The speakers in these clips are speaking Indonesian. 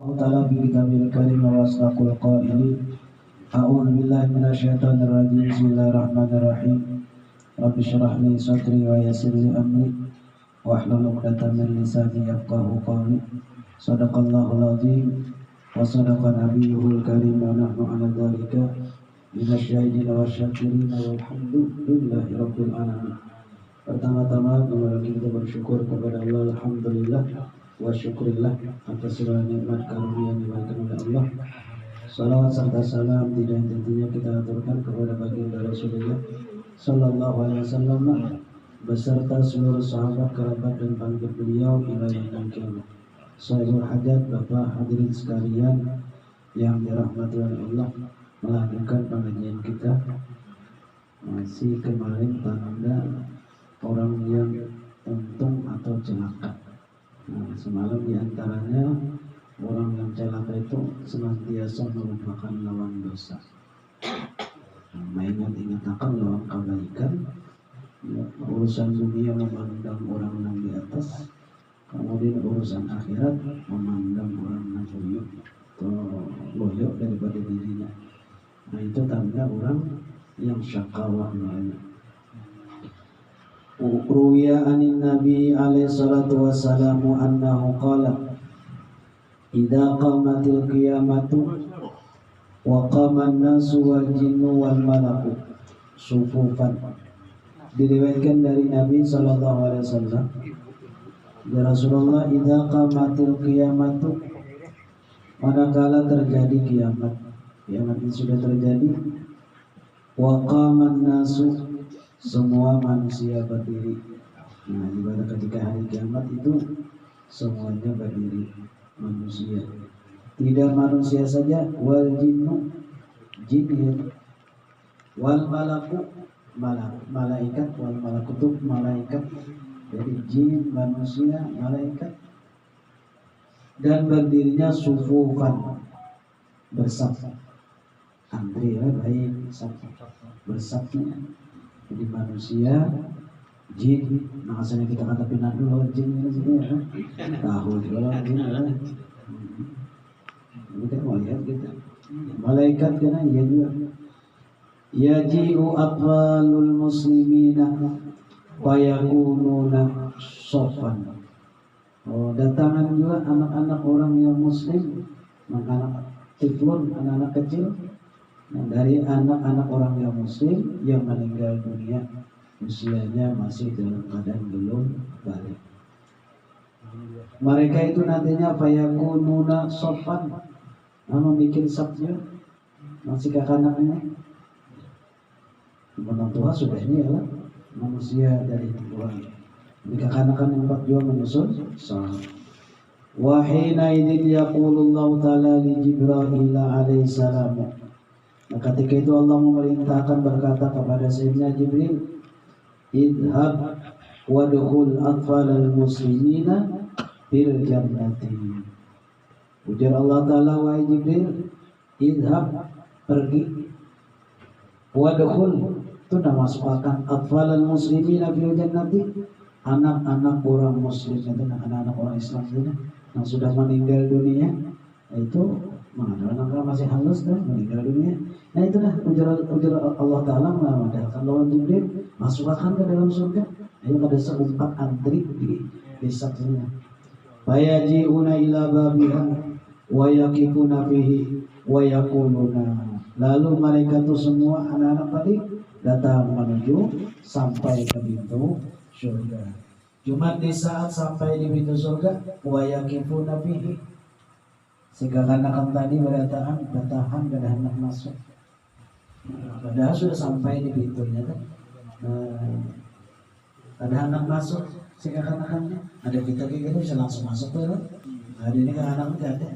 Ta'ala fi kitabil karim wa asdaqul qailin. A'udzu billahi minasyaitonir rajim. Bismillahirrahmanirrahim. Rabbi shrah li sadri wa yassir li amri wahlul 'uqdatam min lisani yafqahu qawli. Shadaqallahul azim wa shadaqa nabiyyuhul karim wa nahnu 'ala dzalika minasyahidin wasyakirin walhamdulillahi rabbil alamin. Pertama-tama kita bersyukur kepada Allah, alhamdulillah wa syukurillah atas segala nikmat karunia yang diberikan oleh Allah. Salawat serta salam tidak tentunya kita aturkan kepada baginda Rasulullah sallallahu alaihi wasallam beserta seluruh sahabat, kerabat dan pengikut beliau hingga yaumil kiamat. Sahibul hajat, Bapak hadirin sekalian yang dirahmati oleh Allah, melanjutkan pengajian kita masih kemarin tanda orang yang untung atau celaka. Semalam diantaranya orang yang celaka itu senantiasa melupakan lawan dosa. Ingat-ingatakan lawan kebaikan. Urusan dunia memandang orang yang di atas, kemudian urusan akhirat memandang orang yang loyo daripada dirinya. Nah, itu tanda orang yang syakawah namanya. Ruwiya anin Nabi alaihi salatu wassalamu annahu qala idza qamatil qiyamatu wa qama an-nasu wal jinnu wal malaku sufufan. Diriwayatkan dari Nabi sallallahu alaihi wasallam, ya Rasulullah, idza qamatil qiyamatu, manakala terjadi kiamat itu sudah terjadi, wa qama an-nasu, semua manusia berdiri. Nah, ibarat ketika hari kiamat itu semuanya berdiri manusia. Tidak manusia saja, wal jinnu, jin, wal malaku, malaikat, wal malakutu, malaikat. Jadi jin, manusia, malaikat. Dan berdirinya sufufan, bersaf. Antri baik, bersafnya. Jadi manusia, jin, makanya kita kata pindah dulu jin ini ya, tahu dulu jin ya. Kita mau lihat kita, malaikat kena iya juga. Yaji'u atfalul muslimina wa yakununa sofan. Oh, datangan juga anak-anak orang yang muslim, anak-anak tiflun, anak-anak kecil. Nah, dari anak-anak orang yang muslim yang meninggal dunia usianya masih dalam keadaan belum balik, mereka itu nantinya fayakununa sofan, membuat sabnya masih kanak-kanaknya. Orang tua sudah ini adalah manusia dari orang. Jika kanak-kanak yang berjuang menyusul salat. Wa hina idzin yaqulullahu ta'ala li Jibril alaihi salam. Nah, ketika itu Allah memerintahkan berkata kepada Sayyidina Jibril, idhab wadkhul atfalal muslimina fil jannati. Ujar Allah Ta'ala, wahai Jibril, idhab, pergi, wadkhul, itu nama masukkan atfalal muslimina fil jannati, anak-anak orang muslim, itu anak-anak orang Islam itu yang sudah meninggal dunia, itu anak-anak masih halus dan meninggal dunia. Nah, itulah ujar Allah Ta'ala memadahkan lawan Jibril, masukkan ke dalam surga. Ayo pada seumpat antri di saksinya. Fayaji'una ila babiha wa yaqifuna fihi wa yaquluna. Lalu mereka itu semua anak-anak tadi datang menuju sampai ke pintu surga. Cuma di saat sampai di pintu surga, wa yaqifuna fihi, sehingga kanak tadi bertahan gak ada hendak masuk. Padahal sudah sampai di pintunya kan. Ada anak masuk, sehingga kanak-kanaknya ada kita kayak gitu bisa langsung masuk tuh kan. Ada ini kan anak tidak ada.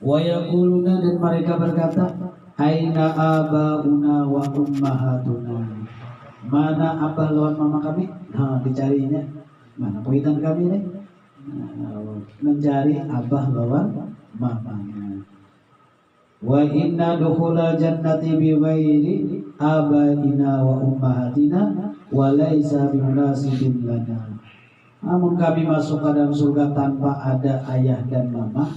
Wa yaquluna, dan mereka berkata, aina abauna wa ummahatuna, mana abah lawan mama kami? Nah, dicarinya mana poitan kami nih? Mencari abah lawan mamanya. Wa inna dukhula jannati bi ghairi abaina wa ummahatina wa laisa bimunasibin lana. Namun kami masuk ke dalam surga tanpa ada ayah dan mama,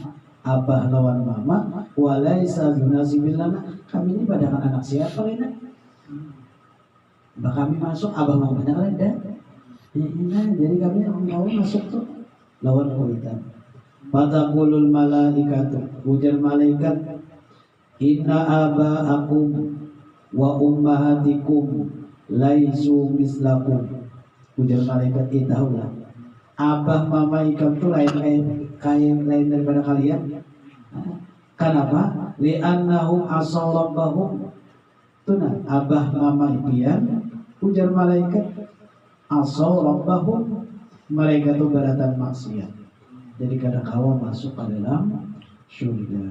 abah lawan mama, walaisa binasibin lana. Kami ini badangan anak siapa ini? Bah kami masuk, abah mamanya ada. Iya, jadi kami mau masuk tuh lawan kuitan. Fataqulul malaikatu, ujar malaikat, inna aba'akum wa ummahatikum laisu mislakum. Ujar malaikat, tahulah abah mama ikam tuh lain daripada kalian. Kenapa? Li'annahum asaw rabbahum. Tuna abah mama ikian, ujar malaikat, asaw rabbahum, mereka tuh beratan maksiat. Jadi kadang kawa masuk ke dalam surga.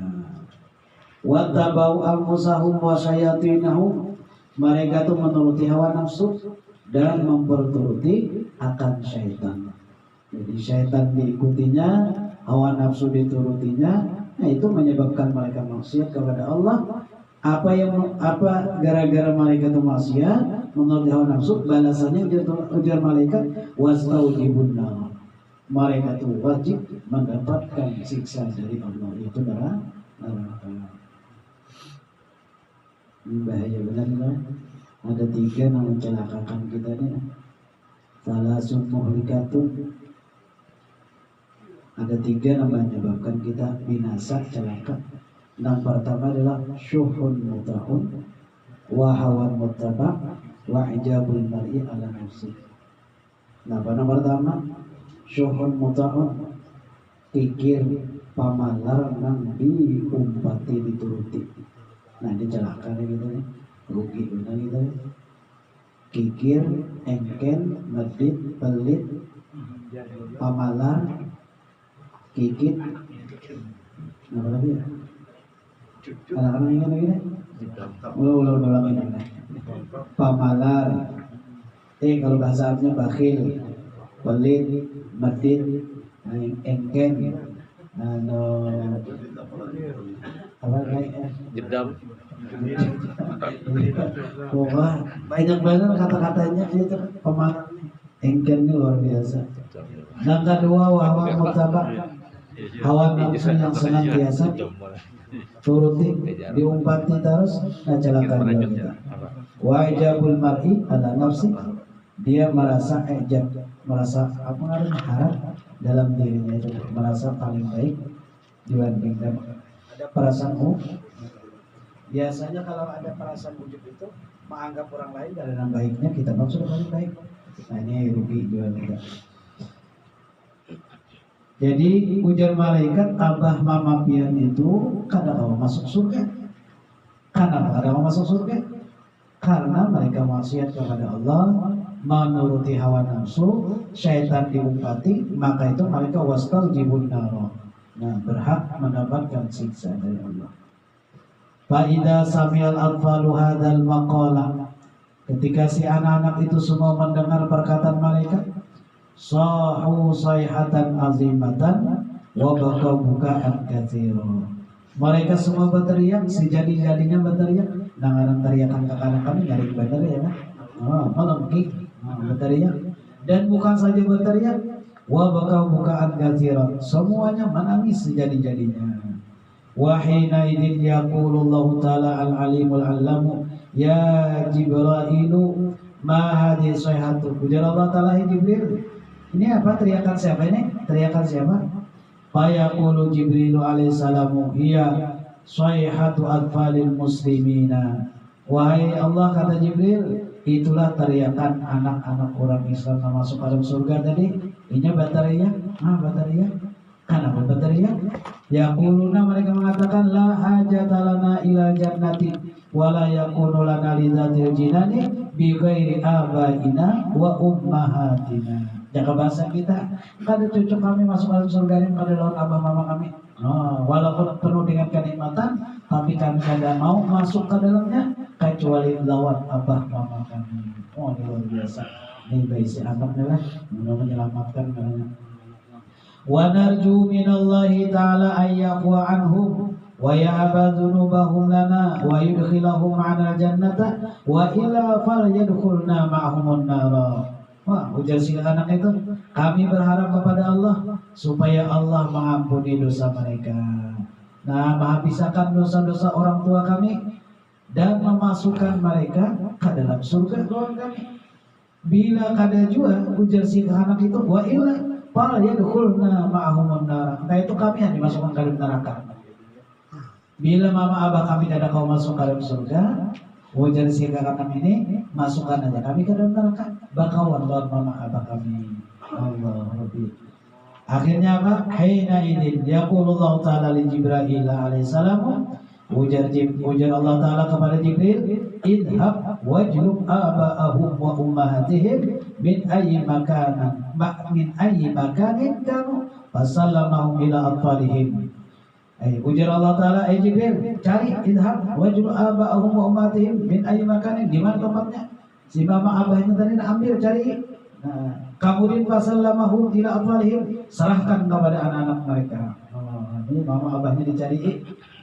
Wa tabau al-musahum wa syayatinahum, mereka tuh menuruti hawa nafsu dan memperturuti akan syaitan. Jadi syaitan diikutinya, hawa nafsu diturutinya. Nah itu menyebabkan mereka maksiat kepada Allah. Apa gara-gara mereka itu maksiat menuruti hawa nafsu, balasannya ujar malaikat wastaujibun nar. Mereka itu wajib mendapatkan siksa dari Allah, yaitu neraka. Ini bahaya benar kan? Ada 3 yang mencelakakan kita nih. Salasun muhlikatun. Ada 3 yang menyebabkan kita binasa, celaka. Yang pertama adalah syuhun mutahun, wa hawan muttaba, wa ijabul mar'i ala nafsi. Nah, apa yang pertama? Syuhun mutahun, pikir pamalar nang diumpati dituruti. Nah, ini celaka gitu nih, rugi benar gitu nih. Kikir, engken, medit, pelit, pamalar, kikit, apa lagi ya? Anak-anak ingat lagi nih? Ulang ini. Pamalar, kalau bahasa Arabnya bakhil, pelit, medit, engken, apa lagi? Jedam. Wah, banyak banget kata-katanya itu pemahaman. Engken ini luar biasa. Yang kedua, hawa mutabak, hawa nafsu yang senantiasa turuti, diumpati terus, nah celaka kita. Wa ijabul mar'i ala nafsi, dia merasa ijab, merasa apa namanya harap dalam dirinya itu, merasa paling baik dibandingkan. Ada perasaan biasanya kalau ada perasaan ujub itu menganggap orang lain dalam baiknya, kita maksud paling baik. Nah ini rugi juga kita. Jadi ujar malaikat, abah mama pian itu kadang mau masuk surga. Kenapa kadang mau masuk surga? Karena mereka maksiat kepada Allah, menuruti hawa nafsu, syaitan diumpati, maka itu mereka wastaujibun nar. Nah, berhak mendapatkan siksa dari Allah. Fa idza sami'al atfalu hadzal maqala, ketika si anak-anak itu semua mendengar perkataan malaikat, sahu sayhatan azimatan wa bakau bukaan katsira. Mereka semua berteriak, sejadi-jadinya berteriak. Dengan teriakan kakak kami dari bandar ya kan? Melengking, berteriak. Dan bukan saja berteriak, wa bakau bukaan katsira. Semuanya menangis sejadi-jadinya. Wa hina idzin yaqulullahu ta'ala al-alimul 'allamu ya Jibrailu ma hadhihi sayhatu. Ujar Allah Ta'ala, Jibril, ini apa teriakan siapa ini? Teriakan siapa? Fayaqulu Jibrilu alaihissalamu hiya sayhatu atfalil muslimina. Wahai Allah, kata Jibril, itulah teriakan anak-anak orang Islam yang masuk dalam surga tadi. Ini bateria, bateria. Kenapa bateria? Yaquluna, mereka mengatakan la hajata lana ila jannati wala yakunu lana lidzatil jinani bi ghairi abaina wa ummahatina. Jaga bahasa kita, kada cocok kami masuk dalam surga ini kada lawan abah mama kami. Walaupun penuh dengan kenikmatan, tapi kami kada mau masuk ke dalamnya kecuali lawan abah mama kami. Oh, ini luar biasa. Ini bayi si anaknya lah, menyelamatkan karena. Wa narju minallahi ta'ala ayyaqwa anhum wa ya'aba dhunubahum lana wa yudkhilahum 'ala jannata wa illa falyadkhulna ma'humun nara. Wah, ujar si anak itu, kami berharap kepada Allah supaya Allah mengampuni dosa mereka. Nah, menghabiskan dosa-dosa orang tua kami dan memasukkan mereka ke dalam surga kami. Bila kada jua, ujar si anak itu, wa illa fala yadkhulna ma'ahum nar. Nah, itu kami yang dimasukkan ke dalam neraka. Bila mama abah kami tidak kau masuk ke dalam surga, ujar si anak ini, masukkan aja kami ke dalam neraka. Bakawan buat mama abah kami. Allah Rabbi. Akhirnya apa? Haina idin yaqulullah ta'ala li Jibril alaihissalam, ujar Allah Ta'ala kepada Jibril, idhab wajlub aba'ahum wa ummahatihim min ayyi makanin kanu fasallamahum ila atfalihim. Ujar Allah Ta'ala, Jibril, cari idhab wajlub aba'ahum wa ummahatihim min ayyi makanin. Di mana tempatnya? Si mama abahnya tadi ambil, cari. Nah, kemudian fasallamahum ila atfalihim, serahkan kepada anak-anak mereka. Ini mama abahnya dicari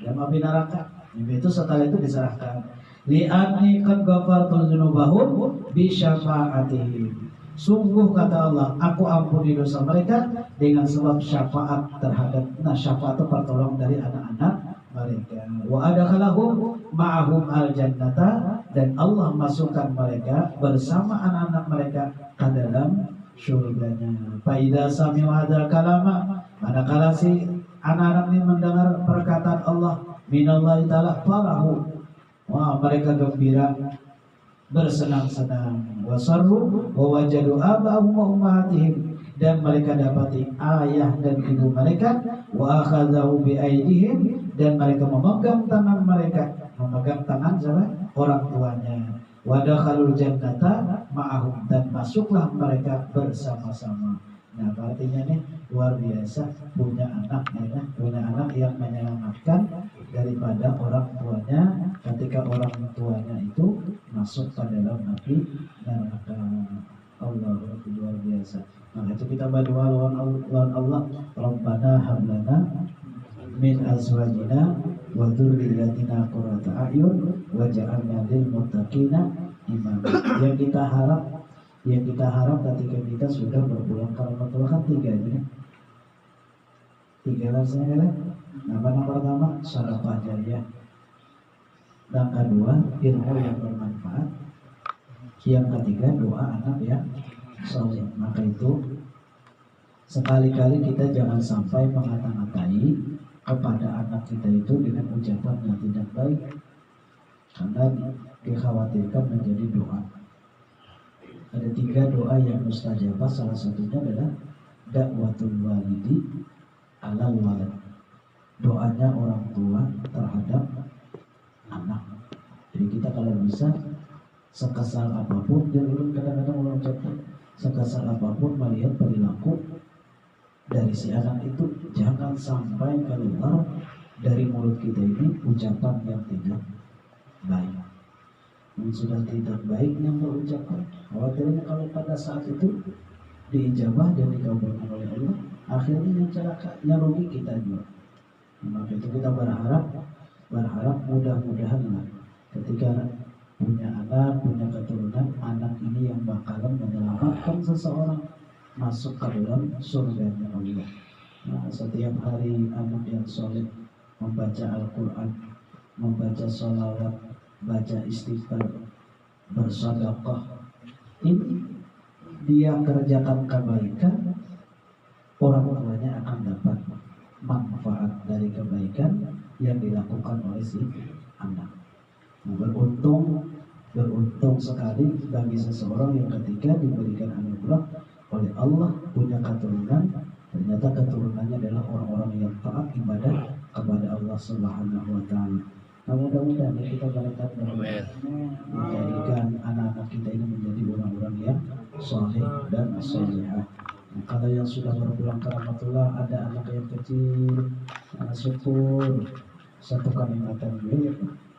dalam api neraka. Itu setelah itu diserahkan. Li'anni qad ghafartu dzunubahum bi syafaatihim. Sungguh kata Allah, aku ampuni dosa mereka dengan sebab syafaat terhadap, syafaat itu pertolongan dari anak-anak mereka. Wa adakhalahum ma'ahum al-jannata, dan Allah masukkan mereka bersama anak-anak mereka ke dalam surganya. Fa idza sami'u hadzal kalama, manakala si anak-anak ini mendengar perkataan Allah, minallahi ta'ala, farahu, wah, mereka gembira, bersenang-senang, wasarru wa wajadu aba'ahum wa ummahatihim, dan mereka dapati ayah dan ibu mereka, wa akhadhahu bi aidihim, dan mereka memegang tangan mereka, memegang tangan siapa? Orang tuanya. Wa dakhalul jannata ma'ahum, dan masuklah mereka bersama-sama. Nah, artinya nih luar biasa punya anak, ya, punya anak yang menyelamatkan daripada orang tuanya ketika orang tuanya itu masuk ke dalam api neraka. Allah luar biasa. Nah, itu kita berdoa lawan Allah, Rabbana hablana min azwajina wa dzurriyyatina qurrata a'yun waj'alna lil muttaqina imama. Yang kita harap ketika kita sudah berpulang ke rahmatullah kan tiga aja. Tiga rasanya kan. Yang pertama sedekah jariyah. Yang kedua ilmu yang bermanfaat. Yang ketiga doa anak yang saleh. Maka itu sekali-kali kita jangan sampai mengata-ngatai kepada anak kita itu dengan ucapan yang tidak baik, karena dikhawatirkan menjadi doa. Ada tiga doa yang mustajabah, salah satunya adalah dakwatul walidi alal walad, doanya orang tua terhadap anak. Jadi kita kalau bisa sekesal apapun, jangan kadang-kadang orang ucapkan sekesal apapun melihat perilaku dari si anak itu, jangan sampai keluar dari mulut kita ini ucapan yang tidak baik. Yang sudah tidak baik yang berucapkan, khawatirnya kalau pada saat itu diijabah dan dikabulkan oleh Allah, akhirnya yang celaka, yang rugi kita juga. Maka itu kita berharap mudah-mudahan lah ketika punya anak, punya keturunan, anak ini yang bakalan menyelamatkan seseorang masuk ke dalam surga Allah. Nah, setiap hari anak yang soleh membaca Al-Quran, membaca sholawat, baca istighfar, bersedekah, ini dia kerjakan kebaikan, orang tuanya akan dapat manfaat dari kebaikan yang dilakukan oleh si anak. Nah, beruntung sekali bagi seseorang yang ketika diberikan anugerah oleh Allah punya keturunan, ternyata keturunannya adalah orang-orang yang taat ibadah kepada Allah Subhanahu wa Ta'ala. Nah, mudah-mudahan kita berikan menjadikan anak-anak kita ini menjadi orang-orang yang saleh dan salihah. Nah, kalau yang sudah berpulang ke rahmatullah, ada anak yang kecil, syukur satu kenikmatan beliau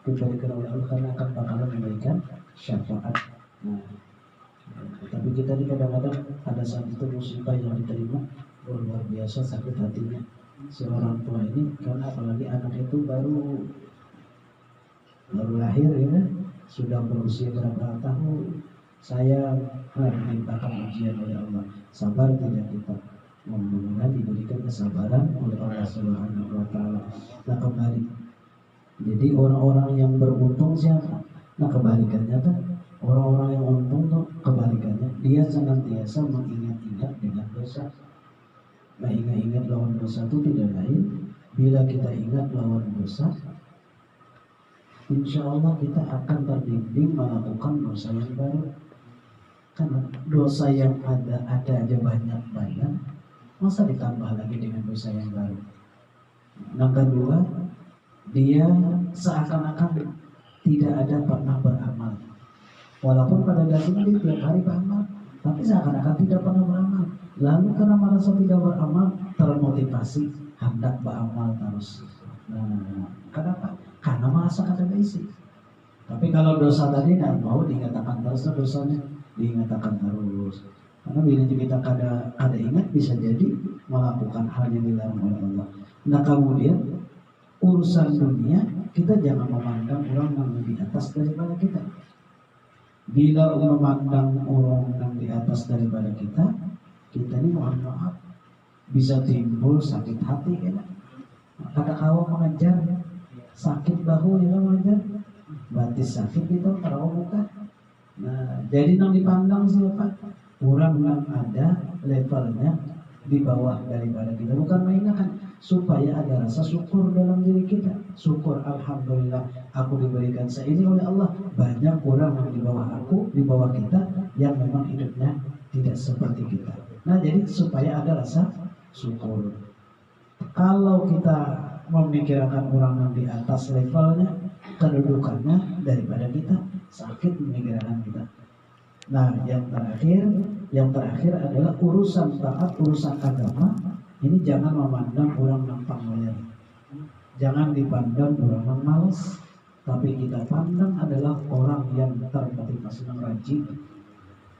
diberikan oleh Allah, karena akan bakalan memberikan syafaat. Nah, tapi kita ini kadang-kadang ada saat itu musibah yang diterima luar biasa, sakit hatinya si orang tua ini, karena apalagi anak itu baru lahir, ya, sudah berusia berapa tahun, saya dimintakan ujian oleh Allah, sabar tidak kita? Mudah-mudahan diberikan kesabaran oleh Allah Subhanahu wa Ta'ala. Nah kembali, jadi orang-orang yang beruntung siapa? Nah kebalikannya tuh, orang-orang yang untung tuh kebalikannya, dia senantiasa mengingat-ingat dengan dosa. Nah ingat-ingat lawan dosa itu tidak lain, bila kita ingat lawan dosa, insya Allah kita akan terbimbing melakukan dosa yang baru. Karena dosa yang ada aja banyak, masa ditambah lagi dengan dosa yang baru. Yang kedua, dia seakan-akan tidak ada pernah beramal. Walaupun pada dasarnya dia tiap hari beramal, tapi seakan-akan tidak pernah beramal. Lalu karena merasa tidak beramal, termotivasi hendak beramal terus. Nah, kenapa? Karena merasa ada isi. Tapi kalau dosa tadi nggak mau dinyatakan terus dosanya, dinyatakan terus. Karena bila kita kada ingat bisa jadi melakukan hal yang dilarang oleh Allah. Nah kemudian urusan dunia kita jangan memandang orang yang di atas daripada kita. Bila memandang orang yang di atas daripada kita ini mohon maaf bisa timbul sakit hati kan? Kada kawa mengejar, sakit bahu ya mengejar, batis sakit itu tahu bukan? Nah jadi yang dipandang siapa? Orang yang ada levelnya di bawah daripada kita, bukan mainkan, supaya ada rasa syukur dalam diri kita. Syukur, alhamdulillah aku diberikan seini oleh Allah. Banyak orang yang di bawah aku, di bawah kita, yang memang hidupnya tidak seperti kita. Nah jadi supaya ada rasa syukur. Kalau kita memikirkan orang yang di atas levelnya, kedudukannya daripada kita, sakit memikirkan kita. Nah yang terakhir adalah urusan taat, urusan agama. Ini jangan memandang orang yang panggilan, jangan dipandang orang yang malas, tapi kita pandang adalah orang yang termotivasi yang rajin.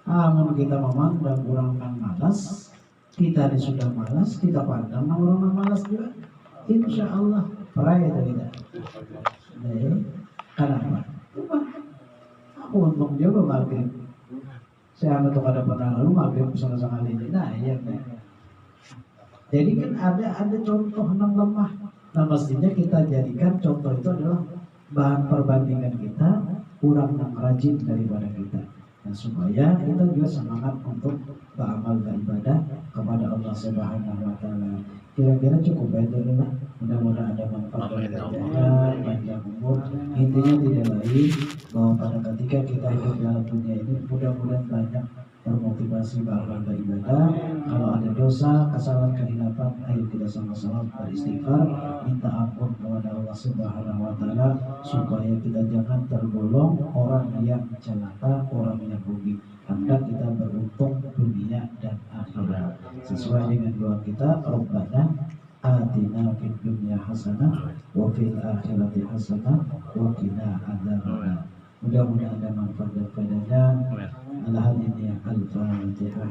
Namun kita memandang orang yang malas, kita ini sudah malas, kita pandang orang yang malas juga, insya Allah peraya tidak. Kenapa? Aku untung juga maghrib. Saya untuk ada pernah lalu maghrib sama-sama ini. Nah iya. Jadi kan ada contoh yang lemah. Nah mestinya kita jadikan contoh itu adalah bahan perbandingan kita, kurang yang rajin daripada kita. Dan supaya kita juga semangat untuk beramal dan ibadah kepada Allah Subhanahu wa Ta'ala. Kira-kira cukup baik dulu lah. Mudah-mudahan ada manfaat dari panjang umur. Intinya tidak lain bahwa pada ketika kita hidup dalam dunia ini, mudah-mudahan banyak termotivasi beramal dan ibadah. Kalau ada dosa, kesalahan, kehilapan, ayo kita sama-sama beristighfar, minta ampun kepada Allah Subhanahu wa Ta'ala, supaya kita jangan tergolong orang yang celaka, orang yang rugi. Hendak kita beruntung dunia dan akhirat. Sesuai dengan doa kita, Rabbana atina fid dunya hasanah wa fil akhirati hasanah wa qina adzabannar. Mudah-mudahan ada manfaat dan faedahnya. Al-Fatihah.